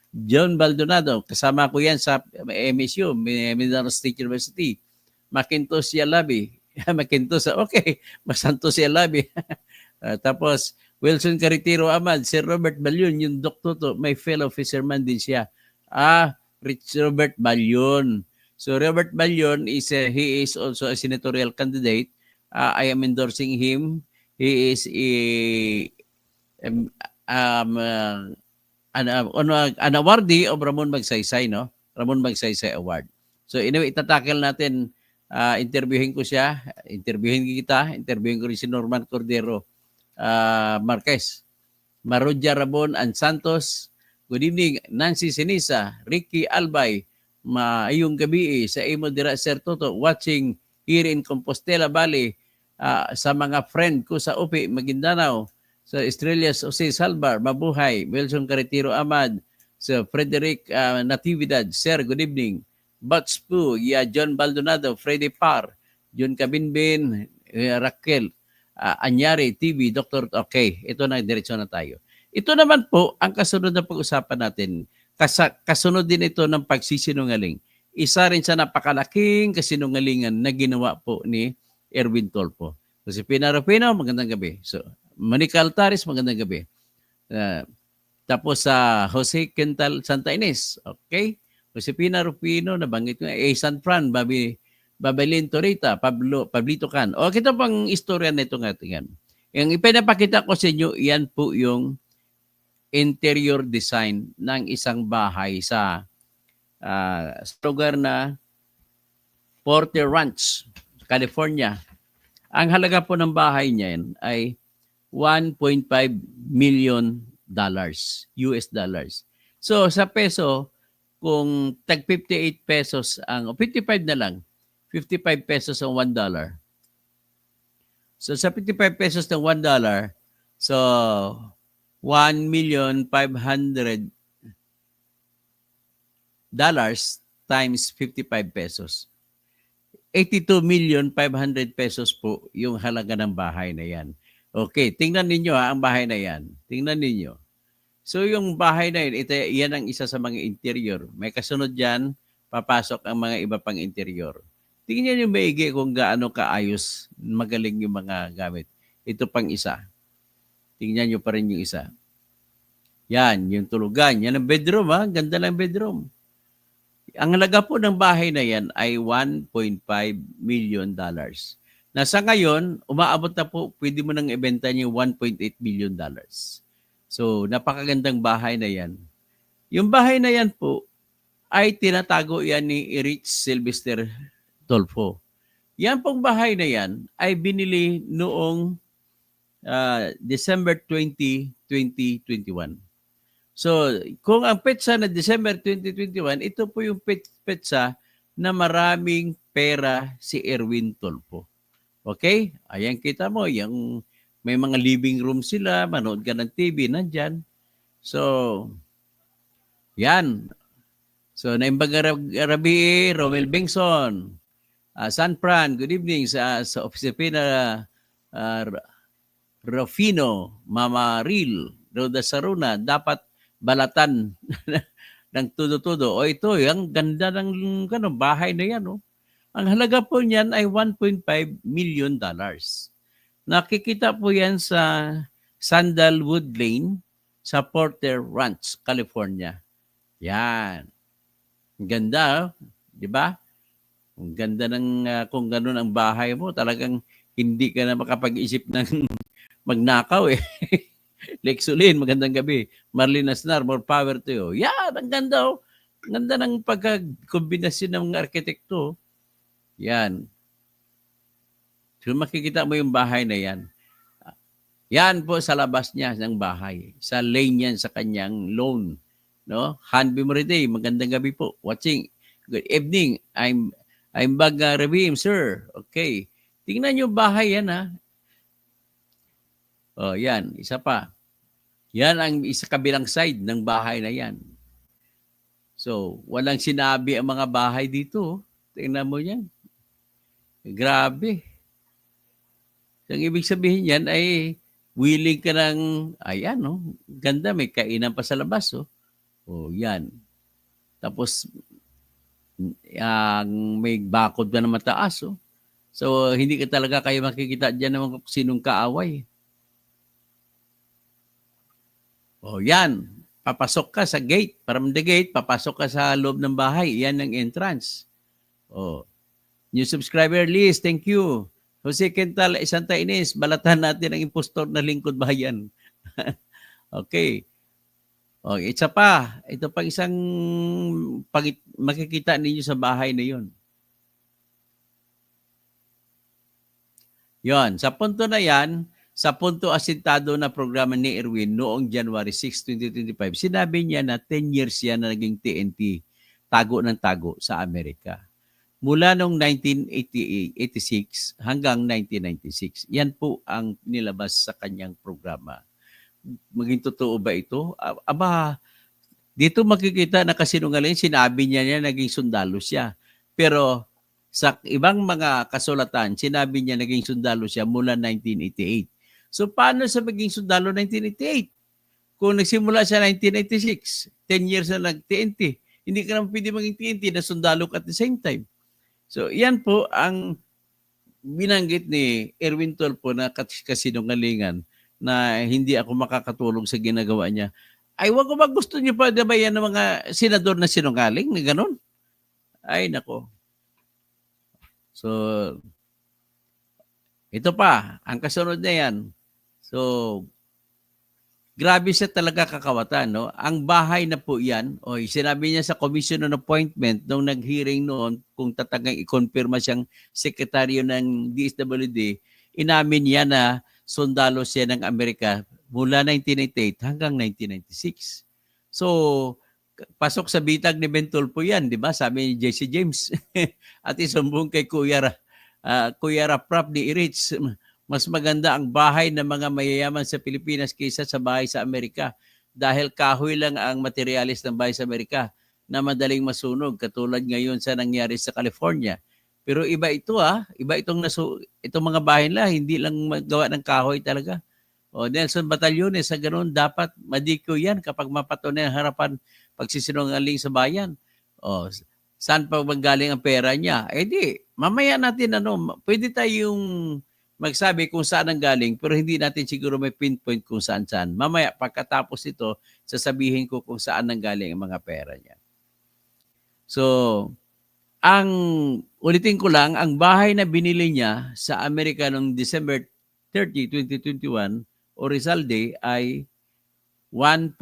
John Baldonado, kasama ko yan sa MSU, Mindanao State University. Macintosh Yalabi. Macintosh, okay. Masantos Yalabi. Tapos, Wilson Caritiro Amad, Sir Robert Balyon, yung doktor, may fellow fisherman din siya. Robert Balyon. So, Robert Balyon, he is also a senatorial candidate. I am endorsing him. He is an awardee of Ramon Magsaysay, no? Ramon Magsaysay Award. So anyway, itatackle natin, interviewin ko siya, interviewin kita, interviewin ko rin si Norman Cordero Marquez, Maruja Rabon and Santos. Good evening, Nancy Sinisa, Ricky Albay, maayong gabi sa imo dira Sir Toto, watching here in Compostela Valley, sa mga friend ko sa UPI, Maguindanao, sa Estrellas Jose Salvar, mabuhay, Wilson Carretero Amad, sa Frederick Natividad, Sir, good evening. Butch Poo, John Baldonado, Freddy Parr, John Cabinbin, Raquel, Anyari, TV, Dr. Okay, ito na, diretso na tayo. Ito naman po, ang kasunod na pag-usapan natin, kasunod din ito ng pagsisinungaling. Isa rin sa napakalaking kasinungalingan na ginawa po ni Erwin Tolpo. Josepina Rufino, magandang gabi. So, Monica Altares, magandang gabi. Tapos sa Jose Quintal Santa Ines, okay? Josepina Rufino, nabanggit ko, San Fran, Babelin Torita, Pablito Can. O, kita pang istorya na ito nga tingnan. Yung ipinapakita ko sa inyo, yan po yung interior design ng isang bahay sa lugar na Porter Ranch, California. Ang halaga po ng bahay niya ay $1.5 million US dollars. So sa peso, kung tag 58 pesos ang, o 55 na lang, 55 pesos ang $1. So sa 55 pesos ng $1, so $1,500,000 times 55 pesos. 82,500,000 pesos po yung halaga ng bahay na yan. Okay, tingnan ninyo ang bahay na yan. Tingnan ninyo. So yung bahay na yan, yan ang isa sa mga interior. May kasunod dyan, papasok ang mga iba pang interior. Tingnan nyo maigi kung gaano kaayos, magaling yung mga gamit. Ito pang isa. Tingnan nyo pa rin yung isa. Yan, yung tulugan. Yan ang bedroom, ha? Ganda ng bedroom. Ang halaga po ng bahay na yan ay $1.5 million. Nasa ngayon, umaabot na po, pwede mo nang ibenta niyo $1.8 million. So, napakagandang bahay na yan. Yung bahay na yan po, ay tinatago yan ni Erich Sylvester Tolpo. Yan pong bahay na yan ay binili noong December 20, 2021. So, kung ang petsa na December 2021, ito po yung petsa na maraming pera si Erwin Tolpo. Okay? Ayan, kita mo, yung may mga living room sila, manood ka ng TV, nandyan. So, yan. So, Naimbaga Rabi, Romel Bengson, San Fran, good evening sa Opisipina Rufino, Mama Ril, Roda Saruna, dapat balatan ng tudo-tudo. O ito, ang ganda ng bahay na yan. Oh. Ang halaga po niyan ay $1.5 million. Nakikita po yan sa Sandalwood Lane sa Porter Ranch, California. Yan. Ang ganda, di ba? Ang ganda ng kung ganun ang bahay mo, talagang hindi ka na makapag-isip ng magnakaw eh. Lexulin, magandang gabi. Marlene Asnar, more power to you. Yan, ang ganda oh. Ang ganda ng pagkakombinasyon ng mga arkitekto. Yan. So makikita mo yung bahay na yan. Yan po sa labas niya ng bahay. Sa lane yan sa kanyang lawn. No? Hanbi Moriday, magandang gabi po. Watching. Good evening. I'm Baga Ravim, sir. Okay. Tingnan yung bahay yan ha. Oh, yan. Isa pa. Yan ang isa kabilang side ng bahay na yan. So, walang sinabi ang mga bahay dito. Tingnan mo yan. Grabe. Ang ibig sabihin yan ay willing ka ng, ayan, oh, ganda, may kainan pa sa labas. Oh, oh yan. Tapos, may bakod na mataas. Oh. So, hindi ka talaga kayo makikita dyan ng sinong kaaway. Oh, yan. Papasok ka sa gate. From the gate, papasok ka sa loob ng bahay. Yan ang entrance. Oh. New subscriber list. Thank you. Jose Quintal, Santa Ines. Balatan natin ang impostor na lingkod bayan. Okay. O, isa pa. Ito pang isang makikita ninyo sa bahay na yun. Yon, sa punto na yan, sa punto asintado na programa ni Erwin noong January 6, 2025, sinabi niya na 10 years yan na naging TNT, tago ng tago sa Amerika. Mula noong 1986 hanggang 1996. Yan po ang nilabas sa kanyang programa. Maging totoo ba ito? Aba, dito makikita na kasinungaling, sinabi niya naging sundalo siya. Pero sa ibang mga kasulatan, sinabi niya naging sundalo siya mula 1988. So paano sa maging sundalo 1988? Kung nagsimula siya 1996, 10 years na nag-TNT, hindi ka naman pwede maging TNT na sundalo ka at the same time. So yan po ang binanggit ni Erwin Tulfo na kasinungalingan na hindi ako makakatulong sa ginagawa niya. Ay, wag ko ba gusto niyo pa ba yan ng mga senador na sinungaling na gano'n? Ay, nako. So, ito pa, ang kasunod na yan. So, grabe siya talaga kakawatan, no? Ang bahay na po yan, sinabi niya sa commission on appointment nung nag-hearing noon kung tatagang i-confirma siyang sekretaryo ng DSWD, inamin niya na sundalo siya ng Amerika mula 1988 hanggang 1996. So, pasok sa bitag ni Ben Tulfo yan, di ba? Sabi ni Jesse James. At isumbong kay Kuya Raprap ni Irich, mas maganda ang bahay ng mga mayayaman sa Pilipinas kaysa sa bahay sa Amerika dahil kahoy lang ang materialis ng bahay sa Amerika na madaling masunog katulad ngayon sa nangyari sa California. Pero iba ito iba itong mga bahay nila, hindi lang magawa ng kahoy talaga. O Nelson Batallones, sa ganoon dapat madiko yan kapag mapatunay ang harapan pagsisinungaling sa bayan. O saan pa galing ang pera niya? Eh di, mamaya natin pwede tayong magsabi kung saan ang galing pero hindi natin siguro may pinpoint kung saan-saan. Mamaya pagkatapos ito, sasabihin ko kung saan ang galing ang mga pera niya. So, ulitin ko lang, ang bahay na binili niya sa Amerika noong December 30, 2021 o Rizalde ay $1.5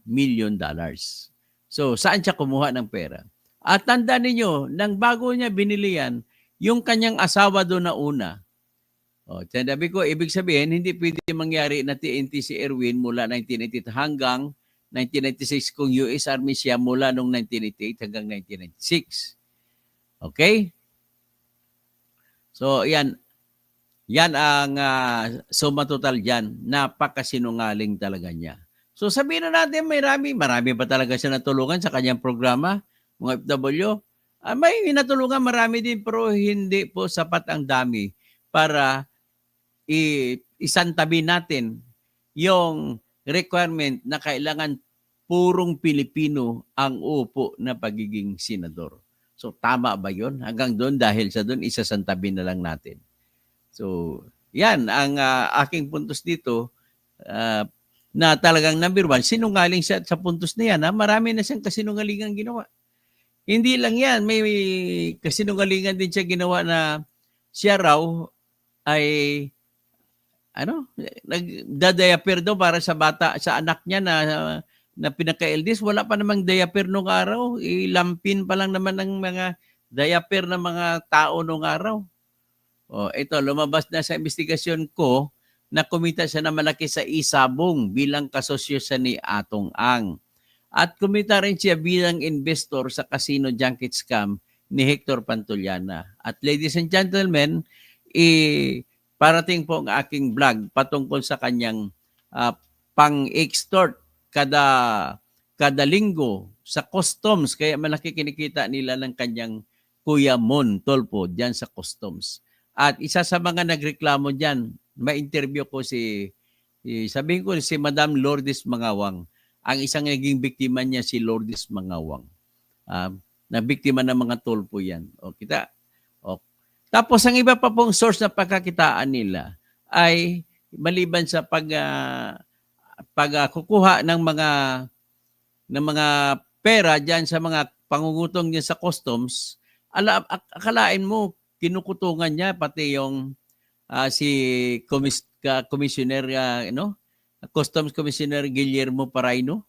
million. So, saan siya kumuha ng pera? At tandaan ninyo, nang bago niya binili yan, yung kanyang asawa doon na una. Sabi ko, ibig sabihin, hindi pwede mangyari na TNT si Erwin mula 1988 hanggang 1996 kung US Army siya mula noong 1988 hanggang 1996. Okay? So, yan. Yan ang suma total dyan. Napakasinungaling talaga niya. So, sabihin na natin, marami pa talaga siya natulungan sa kanyang programa, mga FW. May natulungan marami din, pero hindi po sapat ang dami para isantabi natin yung requirement na kailangan purong Pilipino ang upo na pagiging senador. So, tama ba yun? Hanggang doon, dahil sa doon, isasantabi na lang natin. So, yan ang aking puntos dito na talagang number one, sinungaling siya sa puntos na yan. Marami na siyang kasinungalingan ginawa. Hindi lang yan, may kasinungalingan din siya ginawa na siya raw ay nagdadiaper daw para sa bata, sa anak niya na pinaka-eldest. Wala pa namang diaper nung araw. Ilampin pa lang naman ng mga diaper ng mga tao nung araw. Ito, lumabas na sa investigasyon ko na kumita siya na malaki sa Isabong bilang kasosyo siya ni Atong Ang. At kumita rin siya bilang investor sa casino junket scam ni Hector Pantuliana. At ladies and gentlemen, parating po ang aking vlog patungkol sa kanyang pang-extort kada linggo sa customs. Kaya malaki kinikita nila ng kanyang Kuya Mon Tulfo dyan sa customs. At isa sa mga nagreklamo dyan, ma-interview ko sabihin ko si Madam Lourdes Mangawang. Ang isang naging biktima niya si Lourdes Mangawang. Na biktima ng mga Tulfo yan. Tapos ang iba pa pong source na pagkakitaan nila ay maliban sa pagkukuha ng mga pera diyan sa mga pangungutong niya sa customs, akalain mo kinukutungan niya pati yung si Commissioner Customs Commissioner Guillermo Paraino.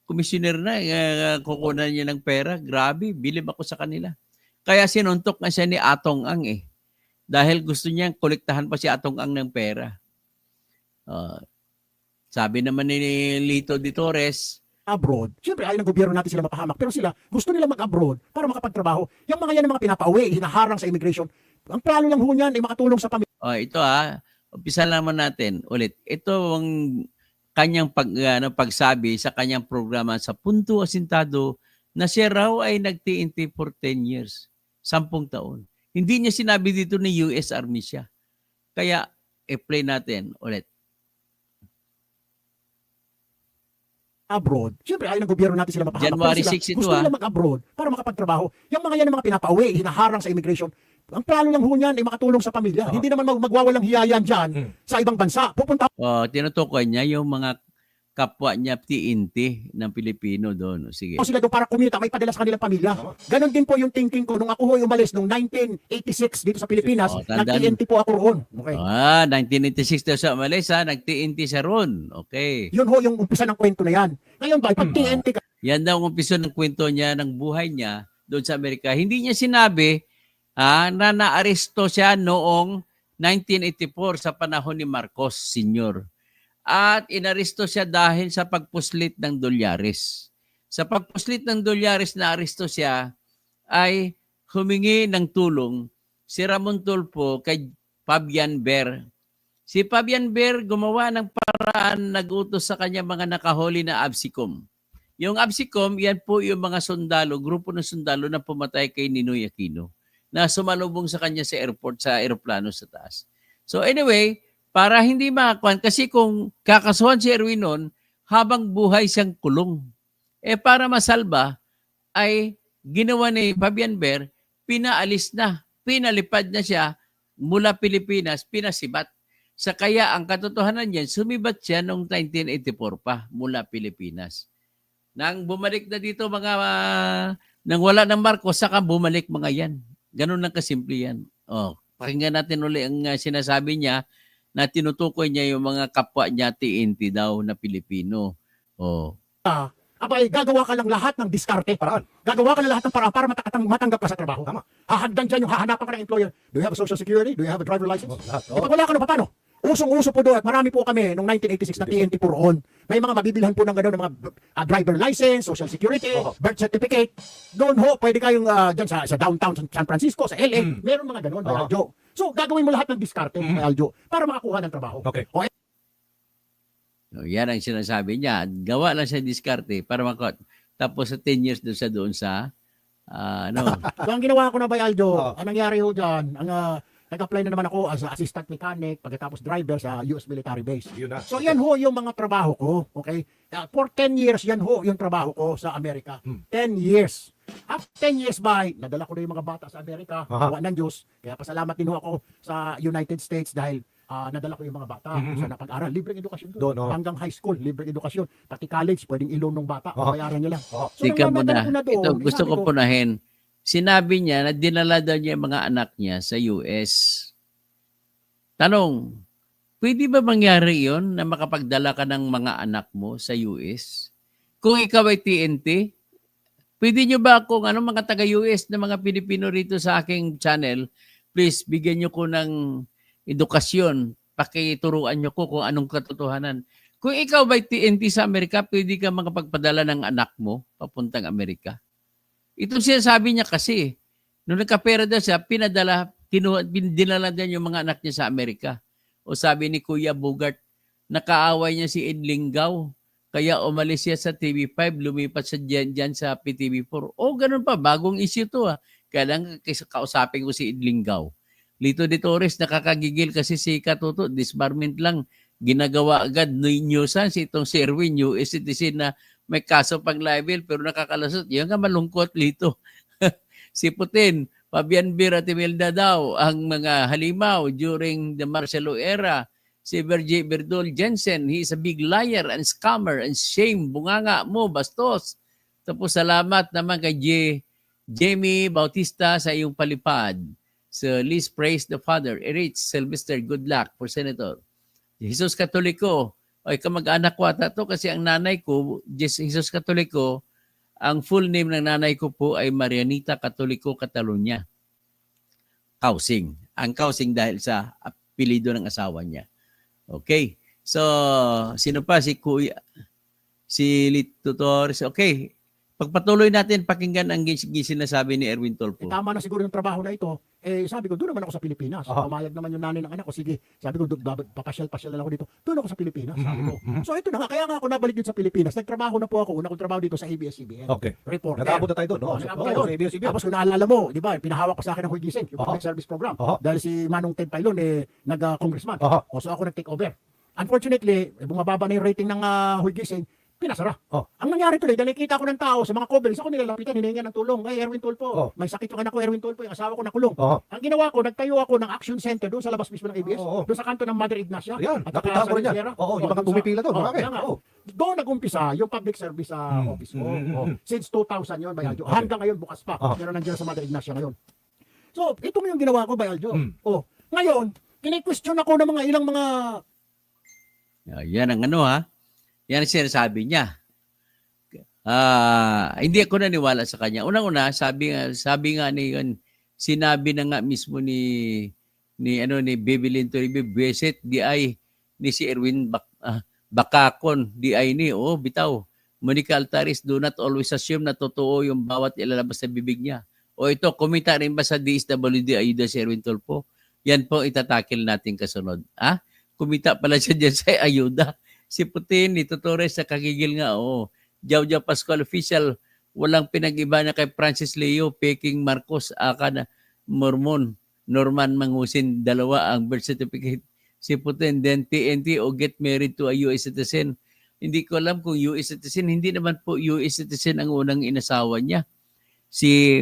commissioner na, kukunan niya ng pera. Grabe, bilib ako sa kanila. Kaya sinuntok nga siya ni Atong Ang eh. Dahil gusto niya kolektahan pa si Atong Ang ng pera. Sabi naman ni Lito de Torres, abroad. Siyempre, ayaw ng gobyerno natin sila mapahamak. Pero sila, gusto nila mag-abroad para makapagtrabaho. Yung mga yan ang mga pinapauwi, hinaharang sa immigration. Ang plano lang ho niyan ay makatulong sa pamilya. ito umpisa naman natin ulit. Ito ang kanyang pagsabi sa kanyang programa sa Punto Asintado na siya raw ay nag-TNT for 10 years. 10 taon. Hindi niya sinabi dito na US Army siya. Kaya, i-play natin ulit. Abroad. Siyempre, ayaw ng gobyerno natin sila mapahamak. January Pero 6 sila, ito, gusto nila mag-abroad para makapagtrabaho. Yung mga yan ang mga pinapauwi, hinaharang sa immigration. Ang plano lang ho niyan ay makatulong sa pamilya. Hindi naman magwawalang hiyayan dyan sa ibang bansa. Pupunta Tinutukoy niya yung mga kapwa niya TNT ng Pilipino doon. Sige. sila doon para kumita, may padala sa kanilang pamilya. Ganon din po yung thinking ko nung ako ho umalis noong 1986 dito sa Pilipinas. Tandaan. Nag-TNT po ako roon. Okay. 1986 daw sa umalis nag-TNT siya ron. Okay. Yun ho yung umpisa ng kwento na yan. Ngayon ba, pag TNT ka, Yan daw ang umpisa ng kwento niya, ng buhay niya doon sa Amerika. Hindi niya sinabi na naaresto siya noong 1984 sa panahon ni Marcos Sr. At inaresto siya dahil sa pagpuslit ng dolyares. Sa pagpuslit ng dolyares na aresto siya ay humingi ng tulong si Ramon Tulfo kay Fabian Ber. Si Fabian Ber gumawa ng paraan, nag-utos sa kanya mga nakahuli na ABSICOM. Yung ABSICOM, yan po yung mga sundalo, grupo ng sundalo na pumatay kay Ninoy Aquino na sumalubong sa kanya sa airport, sa aeroplano sa taas. So anyway, para hindi makakuan, kasi kung kakasuhan si Erwin noon, habang buhay siyang kulong. Para masalba, ay ginawa ni Fabian Ber, pinaalis na, pinalipad na siya mula Pilipinas, pinasibat. Sa kaya ang katotohanan niyan, sumibat siya noong 1984 pa mula Pilipinas. Nang bumalik na dito nang wala ng Marcos, saka bumalik mga yan. Ganun lang kasimple yan. Pakinggan natin uli ang sinasabi niya na tinutukoy niya yung mga kapwa niya TNT daw na Pilipino. abay, gagawa ka lang lahat ng diskarte. Paraan. Gagawa ka lang lahat ng paraan para matanggap ka sa trabaho. Tama. Hahagdan dyan yung hahanapan ka ng employer. Do you have a social security? Do you have a driver license? Pag wala ka, paano? Usong-uso po doon at marami po kami noong 1986 na TNT po roon. May mga mabibilhan po ng gano'n, ng mga driver license, social security, birth certificate. Doon ho, pwede kayong dyan sa downtown San Francisco, sa LA. Meron mga gano'n, Aljo. So, gagawin mo lahat ng diskarte, Aljo, para makakuha ng trabaho. Okay. Yan ang sinasabi niya. Gawa lang siya diskarte para tapos sa 10 years doon siya doon sa So, ang ginawa ko na ba, Aljo, ang nangyari ho dyan, nag-apply na naman ako as assistant mechanic, pagkatapos driver sa US military base. So yan ho yung mga trabaho ko, okay? For 10 years, yan ho yung trabaho ko sa Amerika. 10 years. After 10 years by, nadala ko na yung mga bata sa Amerika, gawa ng Diyos. Kaya pasalamat din ho ako sa United States dahil nadala ko yung mga bata sa napag-aral. Libreng edukasyon doon. Hanggang high school, libreng edukasyon. Pati college, pwedeng ilong ng bata. Bayaran niya lang. So, Tika mo nadala na. ko na doon, Ito, gusto sabi ko punahin. Sinabi niya na dinala daw niya yung mga anak niya sa US. Tanong, pwede ba mangyari yon na makapagdala ka ng mga anak mo sa US? Kung ikaw ay TNT, pwede nyo ba kung mga taga-US na mga Pilipino rito sa aking channel, please bigyan nyo ko ng edukasyon, pakituruan nyo ko kung anong katotohanan. Kung ikaw ba ay TNT sa Amerika, pwede ka makapagpadala ng anak mo papuntang Amerika? Ito sinasabi niya kasi, nung nagkapera daw siya, dinala din yung mga anak niya sa Amerika. O sabi ni Kuya Bogart, nakaaway niya si Ed Lingaw, kaya umalis siya sa TV5, lumipat siya dyan sa PTV4. Ganun pa, bagong issue to Kaya lang kausapin ko si Ed Lingaw. Lito de Torres, nakakagigil kasi si Katuto, disbarment lang, ginagawa agad nuisance itong si Erwin, US citizen na may kaso pang libel pero nakakalasot. Yan nga malungkot Lito. Si Putin, Fabian Ber at Imelda daw ang mga halimaw during the Marcelo era. Si Berje Berdol Jensen, he is a big liar and scammer and shame. Bunganga mo, bastos. Tapos salamat naman kay Jamie Bautista sa iyong palipad. So Liz praise the Father. Erich Sylvester, good luck for Senator. Jesus Katoliko, Oy, kamag-anak ko ata to kasi ang nanay ko, Jesus Katoliko, ang full name ng nanay ko po ay Marianita Katoliko Catalunya. Kausing. Ang Kausing dahil sa apelido ng asawa niya. Okay. So, sino pa? Si Kuya, si Lito Torres. Okay. Pagpatuloy natin, pakinggan ang sinasabi ni Erwin Tulfo. Tama na siguro yung trabaho na ito. Sabi ko, doon naman ako sa Pilipinas. Pumayag naman yung nanay ng anak ko. Sige, sabi ko, papasyal-pasyal na ako dito. Doon ako sa Pilipinas, sabi ko. So ito na nga, kaya nga ako nabalik din sa Pilipinas. Nagtrabaho na po ako. Una kong trabaho dito sa ABS-CBN. Okay. Reporter. Nag-aabot na tayo doon, no? Nag-aabot tayo doon. Tapos kung naalala mo, di ba, pinahawak ko sa akin ng Huy Gising, yung public service program. Dahil si Manong Ted Pailon, nag-congressman. So ako nag-take over. Unfortunately, bumababa na yung rating ng Huy Gising, pinasara. Ang nangyari tuloy, dahil nakita ko ng tao sa mga coverage, ako nilalapitan, hinihingan ng tulong. Ay, Erwin Tulfo, may sakit yung anak ko, Erwin Tulfo, yung asawa ko nakulong. Ang ginawa ko, nagtayo ako ng action center doon sa labas mismo ng ABS, doon sa kanto ng Mother Ignacia. Yan, at nakita ko rin yan. Yung mga pumipila doon, marami. Doon nag-umpisa yung public service office ko. Since 2000 yun, Bayaljo. Hanggang ngayon, bukas pa. Pero nandiyan sa Mother Ignacia ngayon. So, ito mo yung ginawa ko, Bayaljo. Ngayon, kini-question ako ng mga ilang mga... Yan ang ano ha. Yan ang sinasabi niya. Hindi ako naniwala sa kanya. Unang-una, sabi nga sinabi na nga mismo ni Bebelyn Toribio Bueset, di ay ni si Erwin Bacacon, di ay ni bitaw. Monica Altaris, do not always assume na totoo yung bawat ilalabas sa bibig niya. O ito, kumita rin ba sa DSWD ayuda si Erwin Tulfo? Yan po itatakil natin kasunod. Kumita pala siya dyan sa ayuda. Si Putin, ni Torres sa kagigil nga, Jauja Pascual official, walang pinag-iba na kay Francis Leo, Peking Marcos, Aka Mormon, Norman Mangusin, dalawa ang birth certificate. Si Putin, then TNT o get married to a US citizen. Hindi ko alam kung US citizen. Hindi naman po US citizen ang unang inasawa niya. Si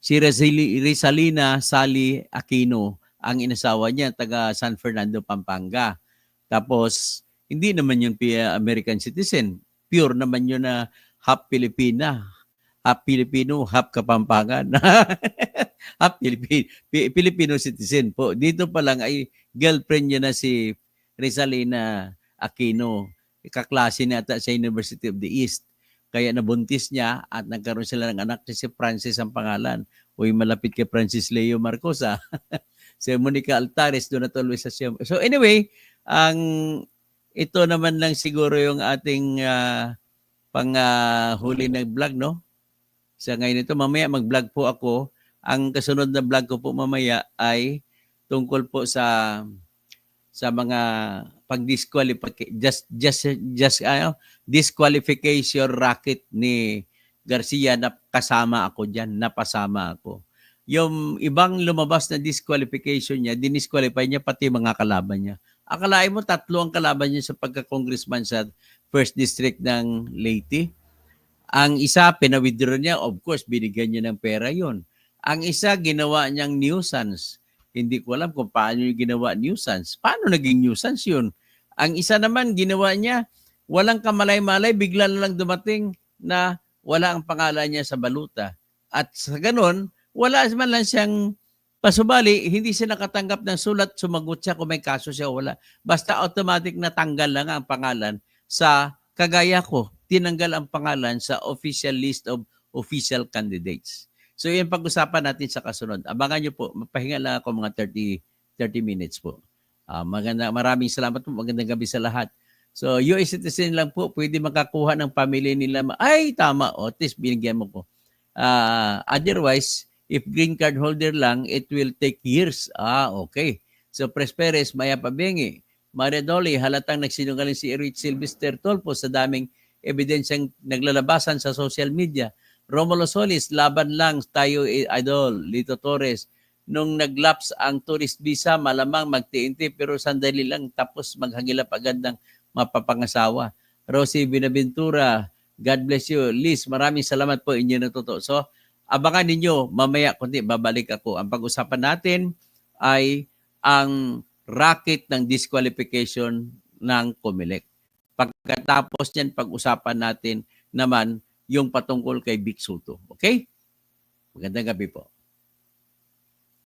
Rizalina Sally Aquino ang inasawa niya, taga San Fernando, Pampanga. Tapos, hindi naman yun American citizen. Pure naman yun na half Filipino, half Kapampangan. Half Filipino citizen po. Dito pa lang ay girlfriend niya na si Rizalina Aquino. Kaklase niya ata sa University of the East. Kaya nabuntis niya at nagkaroon sila ng anak na si Francis ang pangalan. Uy, malapit kay Francis Leo Marcos Si Monica Altares, doon na tuloy sa siya. So anyway, ito naman lang siguro yung ating panghuli ng vlog, no? Sa ngayon ito, mamaya mag-vlog po ako. Ang kasunod na vlog ko po mamaya ay tungkol po sa mga disqualification racket ni Garcia na kasama ako diyan, napasama ako. Yung ibang lumabas na disqualification niya, dinisqualify niya pati mga kalaban niya. Akalain mo 3 ang kalaban niya sa pagka-congressman sa 1st District ng Leyte. Ang isa, pinawithdraw niya. Of course, binigyan niya ng pera yon. Ang isa, ginawa niyang nuisance. Hindi ko alam kung paano yung ginawa nuisance. Paano naging nuisance yun? Ang isa naman, ginawa niya, walang kamalay-malay, bigla na lang dumating na wala ang pangalan niya sa baluta. At sa ganun, wala man lang siyang pasubali, hindi siya nakatanggap ng sulat, sumagot siya kung may kaso siya o wala. Basta automatic na tanggal lang ang pangalan sa kagaya ko, tinanggal ang pangalan sa official list of official candidates. So yan pag-usapan natin sa kasunod. Abangan nyo po, mapahinga lang ako mga 30 minutes po. Maraming salamat po, magandang gabi sa lahat. So US citizen lang po, pwede makakuha ng pamilya nila. Ay, tama, at least binigyan mo ko. Otherwise, if green card holder lang, it will take years. Okay. So, Presperes, Maya Pabengi, Maria Dolly, halatang nagsinungaling si Erich Sylvester Tulfo sa daming ebidensyang naglalabasan sa social media. Romulo Solis, laban lang, tayo idol. Lito Torres, nung naglaps ang tourist visa, malamang mag-TNT, pero sandali lang, tapos maghagilap agad ng mapapangasawa. Rosie Binaventura, God bless you. Liz, maraming salamat po inyo na totoo. So, abangan ninyo, mamaya kundi babalik ako. Ang pag-usapan natin ay ang racket ng disqualification ng COMELEC. Pagkatapos niyan, pag-usapan natin naman yung patungkol kay Vic Soto. Okay? Magandang gabi po.